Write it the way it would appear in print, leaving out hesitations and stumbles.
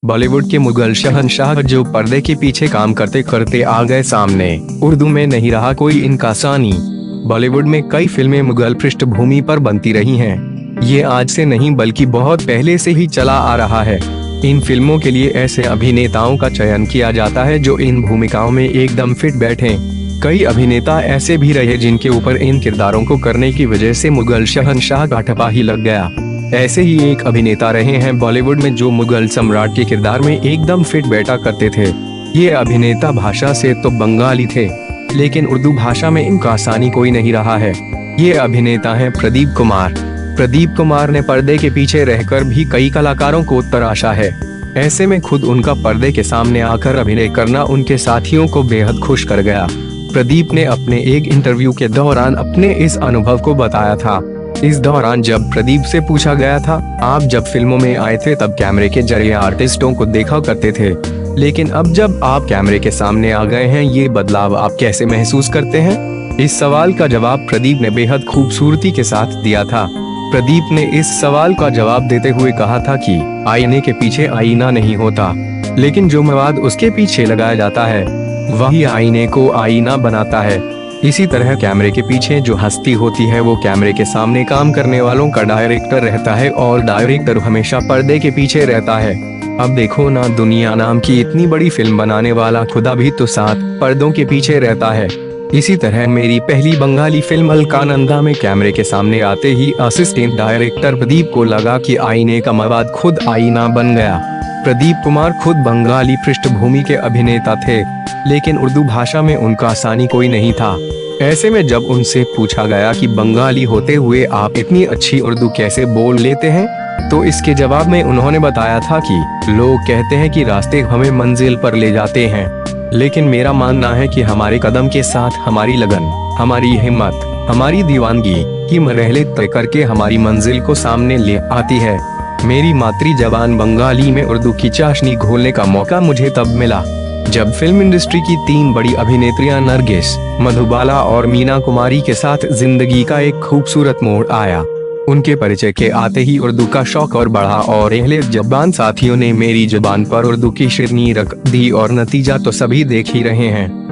बॉलीवुड के मुगल शहंशाह जो पर्दे के पीछे काम करते करते आ गए सामने, उर्दू में नहीं रहा कोई इनका सानी। बॉलीवुड में कई फिल्में मुगल पृष्ठभूमि पर बनती रही हैं। ये आज से नहीं बल्कि बहुत पहले से ही चला आ रहा है। इन फिल्मों के लिए ऐसे अभिनेताओं का चयन किया जाता है जो इन भूमिकाओं में एकदम फिट बैठें। कई अभिनेता ऐसे भी रहे जिनके ऊपर इन किरदारों को करने की वजह से मुगल शहंशाह का ठप्पा ही लग गया। ऐसे ही एक अभिनेता रहे हैं बॉलीवुड में जो मुगल सम्राट के किरदार में एकदम फिट बैठा करते थे। ये अभिनेता भाषा से तो बंगाली थे, लेकिन उर्दू भाषा में इनका सानी कोई नहीं रहा है। ये अभिनेता हैं प्रदीप कुमार। प्रदीप कुमार ने पर्दे के पीछे रहकर भी कई कलाकारों को तराशा है। ऐसे में खुद उनका पर्दे के सामने आकर अभिनय करना उनके साथियों को बेहद खुश कर गया। प्रदीप ने अपने एक इंटरव्यू के दौरान अपने इस अनुभव को बताया था। इस दौरान जब प्रदीप से पूछा गया था, आप जब फिल्मों में आए थे तब कैमरे के जरिए आर्टिस्टों को देखा करते थे, लेकिन अब जब आप कैमरे के सामने आ गए हैं, ये बदलाव आप कैसे महसूस करते हैं? इस सवाल का जवाब प्रदीप ने बेहद खूबसूरती के साथ दिया था। प्रदीप ने इस सवाल का जवाब देते हुए कहा था कि आईने के पीछे आईना नहीं होता, लेकिन जो मवाद उसके पीछे लगाया जाता है वही आईने को आईना बनाता है। इसी तरह कैमरे के पीछे जो हस्ती होती है वो कैमरे के सामने काम करने वालों का डायरेक्टर रहता है, और डायरेक्टर हमेशा पर्दे के पीछे रहता है। अब देखो ना, दुनिया नाम की इतनी बड़ी फिल्म बनाने वाला खुदा भी तो साथ पर्दों के पीछे रहता है। इसी तरह मेरी पहली बंगाली फिल्म अलकानंदा में कैमरे के सामने आते ही असिस्टेंट डायरेक्टर प्रदीप को लगा कि आईने का मवाद खुद आईना बन गया। प्रदीप कुमार खुद बंगाली पृष्ठभूमि के अभिनेता थे, लेकिन उर्दू भाषा में उनका सानी कोई नहीं था। ऐसे में जब उनसे पूछा गया कि बंगाली होते हुए आप इतनी अच्छी उर्दू कैसे बोल लेते हैं, तो इसके जवाब में उन्होंने बताया था कि लोग कहते हैं कि रास्ते हमें मंजिल पर ले जाते हैं, लेकिन मेरा मानना है कि हमारे कदम के साथ हमारी लगन, हमारी हिम्मत, हमारी दीवानगी की मरहले तय करके हमारी मंजिल को सामने ले आती है। मेरी मातृ जबान बंगाली में उर्दू की चाशनी घोलने का मौका मुझे तब मिला जब फिल्म इंडस्ट्री की 3 बड़ी अभिनेत्रियां नरगिस, मधुबाला और मीना कुमारी के साथ जिंदगी का एक खूबसूरत मोड़ आया। उनके परिचय के आते ही उर्दू का शौक और बढ़ा और अहले जबान साथियों ने मेरी जुबान पर उर्दू की शिरनी रख दी, और नतीजा तो सभी देख ही रहे हैं।